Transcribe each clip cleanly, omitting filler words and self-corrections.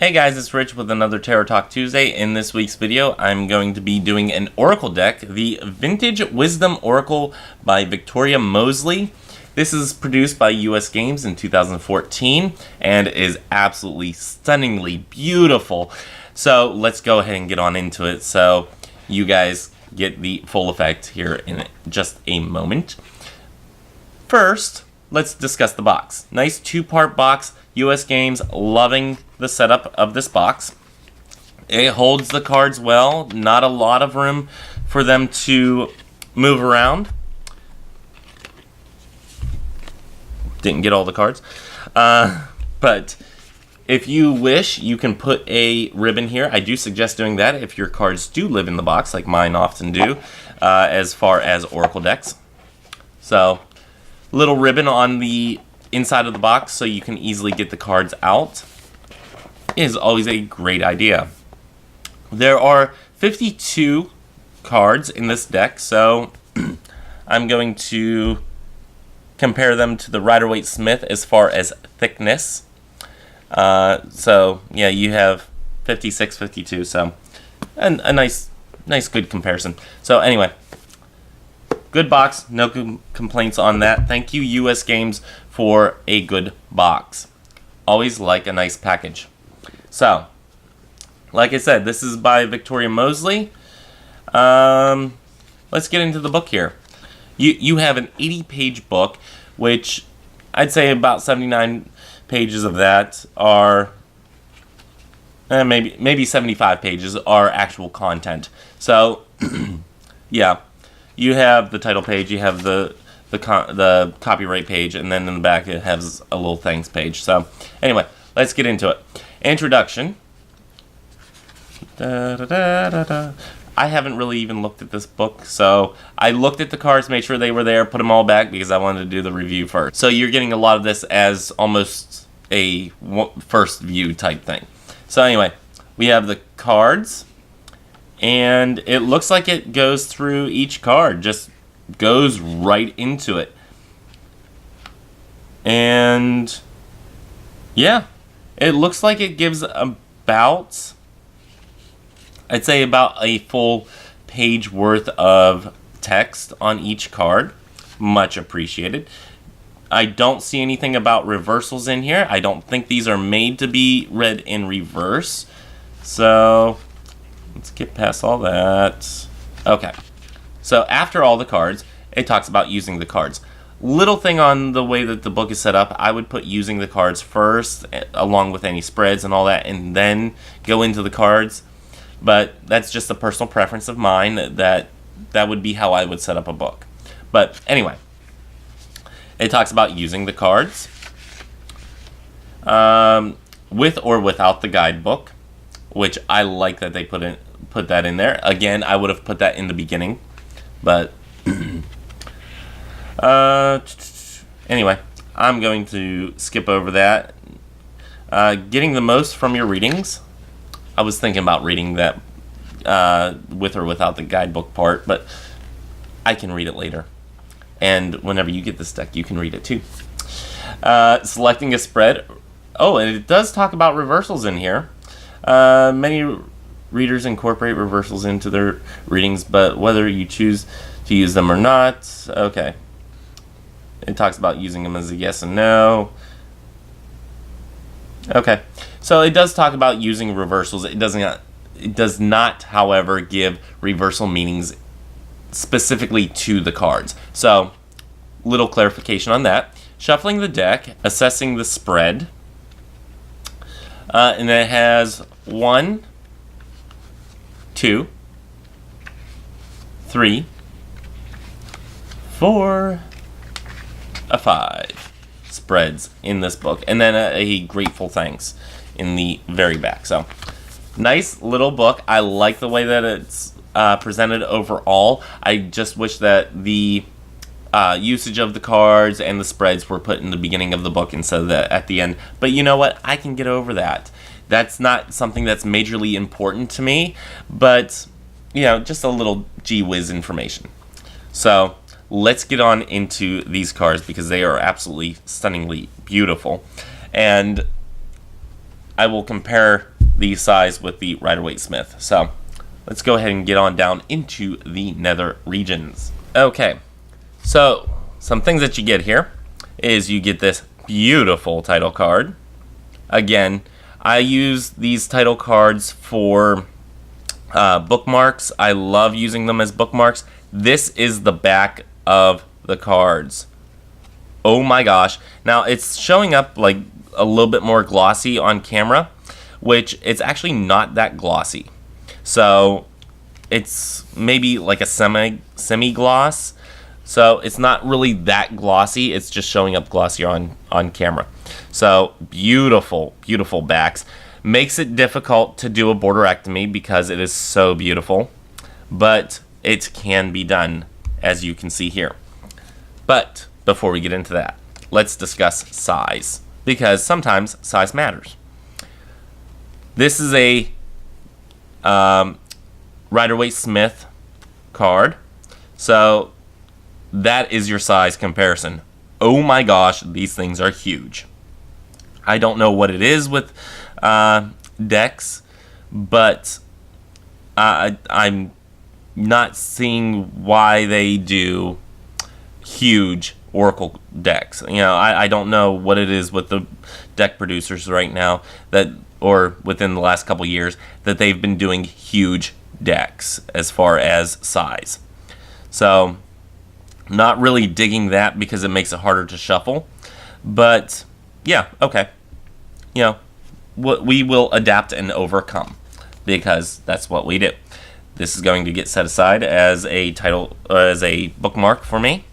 Hey guys, it's Rich with another Tarot Talk Tuesday. In this week's video, I'm going to be doing an Oracle deck, the Vintage Wisdom Oracle by Victoria Mosley. This is produced by US Games in 2014 and is absolutely stunningly beautiful. So let's go ahead and get on into it so you guys get the full effect here in just a moment. First, let's discuss the box. Nice two-part box. US Games, loving the setup of this box. It holds the cards well. Not a lot of room for them to move around. Didn't get all the cards. But if you wish, you can put a ribbon here. I do suggest doing that if your cards do live in the box, like mine often do, as far as Oracle decks. So, little ribbon on the inside of the box so you can easily get the cards out is always a great idea. There are 52 cards in this deck, so I'm going to compare them to the Rider-Waite-Smith as far as thickness. So yeah, you have 56, 52, so a nice good comparison. So anyway, good box, no complaints on that. Thank you, US Games, for a good box. Always like a nice package. So, like I said, this is by Victoria Mosley. Let's get into the book here. You have an 80-page book, which I'd say about 79 pages of that are, maybe 75 pages are actual content. So, yeah. You have the title page, you have the copyright page, and then in the back it has a little thanks page. So, anyway, let's get into it. Introduction. I haven't really even looked at this book, so I looked at the cards, made sure they were there, put them all back because I wanted to do the review first. So you're getting a lot of this as almost a first view type thing. So anyway, we have the cards. And it looks like it goes through each card, just goes right into it. And yeah, it looks like it gives about, I'd say about a full page worth of text on each card. Much appreciated. I don't see anything about reversals in here. I don't think these are made to be read in reverse. So let's get past all that. Okay. So after all the cards, it talks about using the cards. Little thing on the way that the book is set up, I would put using the cards first, along with any spreads and all that, and then go into the cards. But that's just a personal preference of mine. That would be how I would set up a book. But anyway, it talks about using the cards with or without the guidebook, which I like that they put that in there. Again, I would have put that in the beginning, but anyway, I'm going to skip over that. Getting the most from your readings. I was thinking about reading that with or without the guidebook part, but I can read it later. And whenever you get this deck, you can read it too. Selecting a spread. Oh, and it does talk about reversals in here. Many readers incorporate reversals into their readings, but whether you choose to use them or not, okay. It talks about using them as a yes and no. Okay, so it does talk about using reversals. It does not, however, give reversal meanings specifically to the cards. So, little clarification on that. Shuffling the deck, assessing the spread, and it has 1, 2, 3, 4, 5 spreads in this book, and then a grateful thanks in the very back. So, nice little book. I like the way that it's presented overall. I just wish that the usage of the cards and the spreads were put in the beginning of the book instead of at the end. But you know what? I can get over that. That's not something that's majorly important to me, but, you know, just a little gee whiz information. So, let's get on into these cards because they are absolutely stunningly beautiful. And I will compare the size with the Rider-Waite Smith. So let's go ahead and get on down into the nether regions. Okay, so some things that you get here is you get this beautiful title card. Again, I use these title cards for bookmarks. I love using them as bookmarks. This is the back of the cards. Oh my gosh. Now it's showing up like a little bit more glossy on camera, which it's actually not that glossy. So it's maybe like a semi-gloss. So it's not really that glossy. It's just showing up glossier on camera. So beautiful, beautiful backs. Makes it difficult to do a borderectomy because it is so beautiful. But it can be done, as you can see here. But before we get into that, let's discuss size, because sometimes size matters. This is a Rider-Waite Smith card, so that is your size comparison. Oh my gosh, these things are huge. I don't know what it is with decks, but I'm not seeing why they do huge Oracle decks. You know, I don't know what it is with the deck producers right now, that, or within the last couple years, that they've been doing huge decks as far as size. So not really digging that because it makes it harder to shuffle. But yeah, okay. You know, we will adapt and overcome, because that's what we do. This is going to get set aside as a title, as a bookmark for me,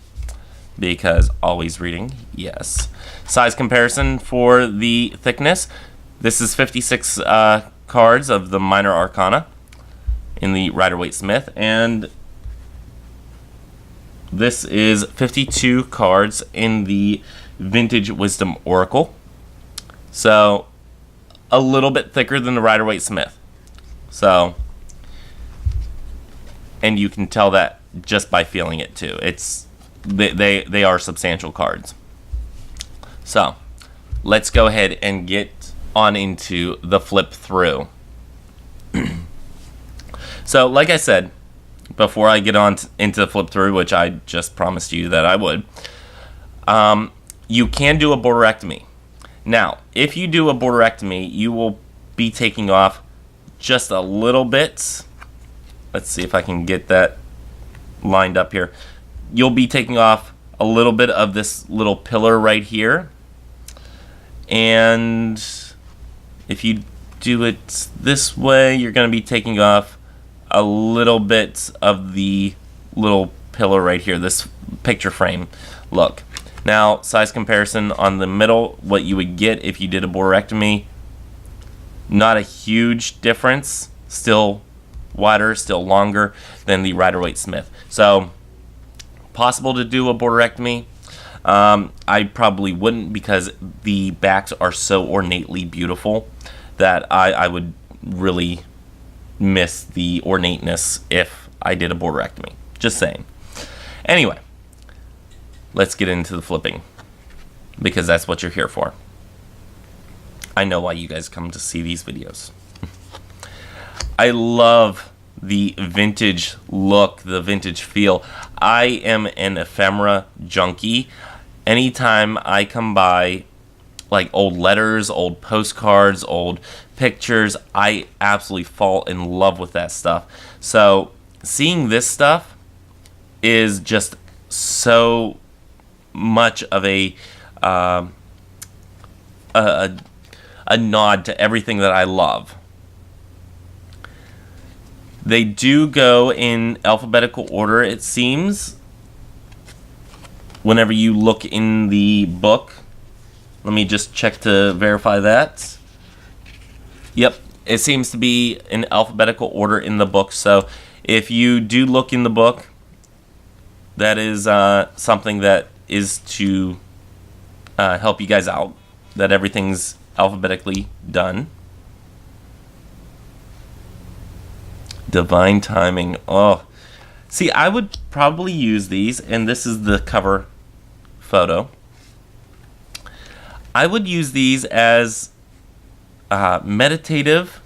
because always reading, yes. Size comparison for the thickness. This is 56 cards of the Minor Arcana in the Rider-Waite Smith, and this is 52 cards in the Vintage Wisdom Oracle. So a little bit thicker than the Rider-Waite Smith. So, and you can tell that just by feeling it too. It's they are substantial cards. So let's go ahead and get on into the flip through. So like I said, before I get on into the flip through, which I just promised you that I would, you can do a borderectomy. Now, if you do a borderectomy, you will be taking off just a little bit. Let's see if I can get that lined up here. You'll be taking off a little bit of this little pillar right here. And if you do it this way, you're going to be taking off a little bit of the little pillar right here, this picture frame look. Now, size comparison on the middle, what you would get if you did a borderectomy, not a huge difference, still wider, still longer than the Rider-Waite Smith. So, possible to do a borderectomy. I probably wouldn't, because the backs are so ornately beautiful that I would really miss the ornateness if I did a borderectomy. Just saying. Anyway, let's get into the flipping, because that's what you're here for. I know why you guys come to see these videos. I love the vintage look, the vintage feel. I am an ephemera junkie. Anytime I come by like old letters, old postcards, old pictures, I absolutely fall in love with that stuff. So seeing this stuff is just so much of a nod to everything that I love. They do go in alphabetical order, it seems, whenever you look in the book. Let me just check to verify that. Yep, it seems to be in alphabetical order in the book. So if you do look in the book, that is something that is to help you guys out, that everything's alphabetically done. Divine timing. Oh, see, I would probably use these, and this is the cover photo. I would use these as meditative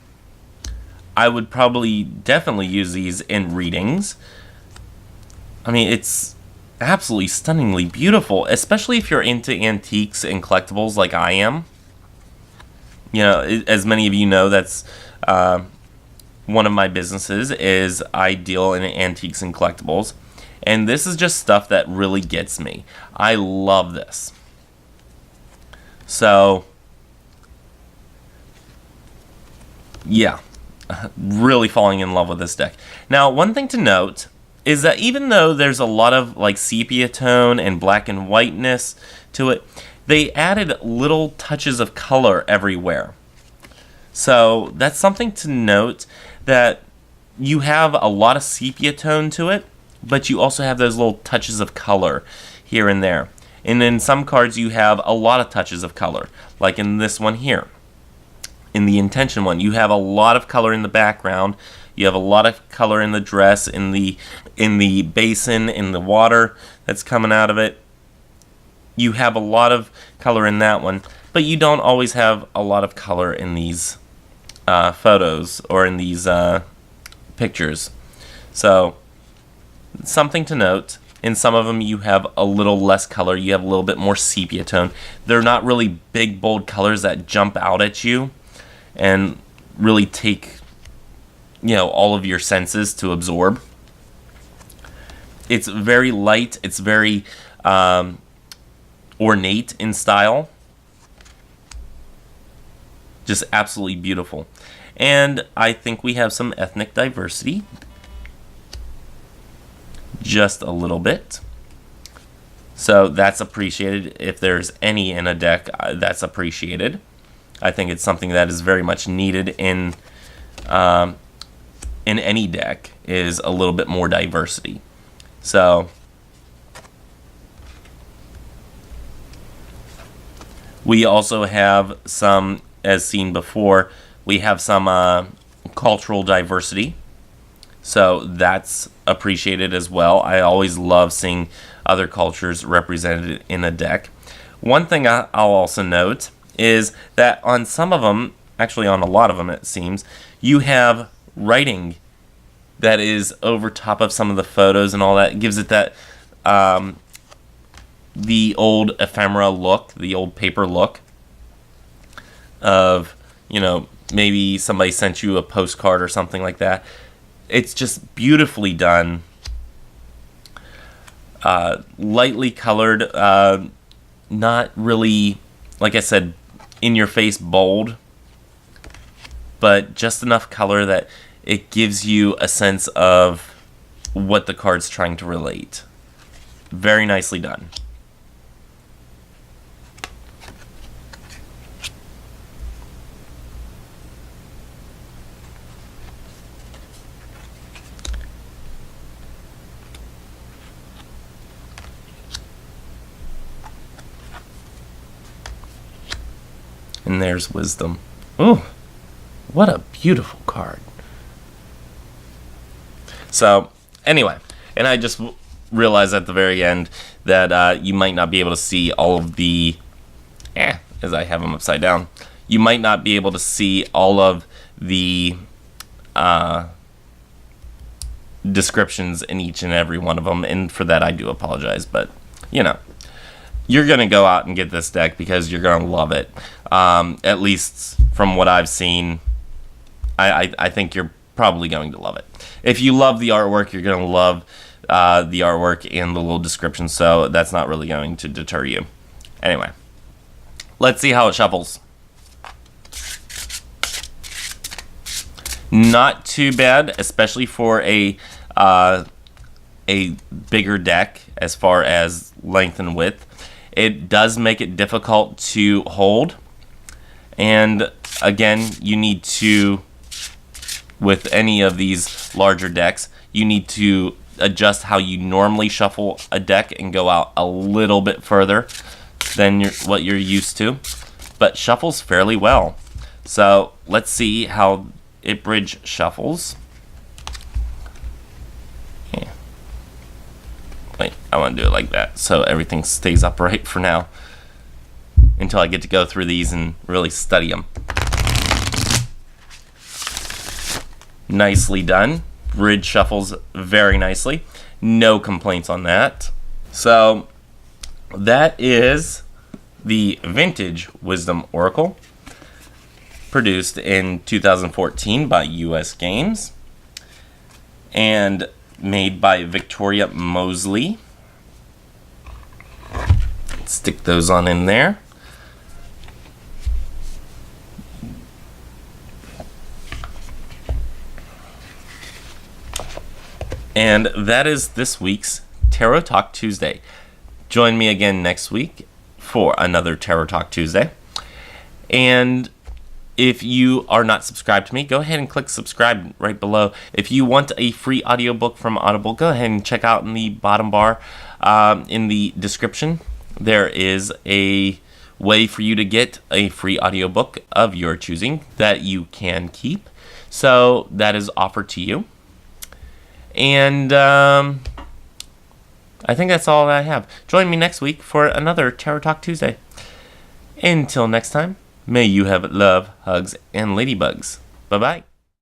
I would probably definitely use these in readings. I mean, it's absolutely stunningly beautiful, especially if you're into antiques and collectibles like I am. You know, as many of you know, that's one of my businesses is I deal in antiques and collectibles. And this is just stuff that really gets me. I love this. So, yeah, really falling in love with this deck. Now, one thing to note is that even though there's a lot of like sepia tone and black and whiteness to it, they added little touches of color everywhere. So that's something to note, that you have a lot of sepia tone to it, but you also have those little touches of color here and there. And in some cards you have a lot of touches of color, like in this one here. In the intention one, you have a lot of color in the background. You have a lot of color in the dress, in the basin, in the water that's coming out of it. You have a lot of color in that one, but you don't always have a lot of color in these photos or in these pictures. So, something to note. In some of them you have a little less color. You have a little bit more sepia tone. They're not really big, bold colors that jump out at you and really take, you know, all of your senses to absorb. It's very light. It's very ornate in style. Just absolutely beautiful. And I think we have some ethnic diversity. Just a little bit. So that's appreciated. If there's any in a deck, that's appreciated. I think it's something that is very much needed in any deck, is a little bit more diversity. So we also have some, as seen before, we have some cultural diversity. So that's appreciated as well. I always love seeing other cultures represented in a deck. One thing I'll also note is that on some of them, actually on a lot of them it seems, you have writing that is over top of some of the photos and all that. It gives it that the old ephemera look, the old paper look of, you know, maybe somebody sent you a postcard or something like that. It's just beautifully done. Lightly colored, not really, like I said, in your face bold, but just enough color that it gives you a sense of what the card's trying to relate. Very nicely done. And there's Wisdom. Ooh, what a beautiful card. So, anyway, and I just realized at the very end that you might not be able to see all of the, as I have them upside down, you might not be able to see all of the descriptions in each and every one of them, and for that I do apologize, but, you know, you're going to go out and get this deck because you're going to love it. At least from what I've seen, I think you're probably going to love it. If you love the artwork, you're going to love the artwork and the little description, so that's not really going to deter you. Anyway, let's see how it shuffles. Not too bad, especially for a bigger deck as far as length and width. It does make it difficult to hold, and again, you need to, with any of these larger decks, you need to adjust how you normally shuffle a deck and go out a little bit further than what you're used to, but shuffles fairly well. So let's see how it bridge shuffles. Wait, I want to do it like that so everything stays upright for now until I get to go through these and really study them. nicely done. Bridge shuffles very nicely. No complaints on that. So that is the Vintage Wisdom Oracle, produced in 2014 by US Games and made by Victoria Mosley. Stick those on in there. And that is this week's Tarot Talk Tuesday. Join me again next week for another Tarot Talk Tuesday. And if you are not subscribed to me, go ahead and click subscribe right below. If you want a free audiobook from Audible, go ahead and check out in the bottom bar in the description. There is a way for you to get a free audiobook of your choosing that you can keep. So that is offered to you. And I think that's all I have. Join me next week for another Tarot Talk Tuesday. Until next time, may you have love, hugs, and ladybugs. Bye-bye.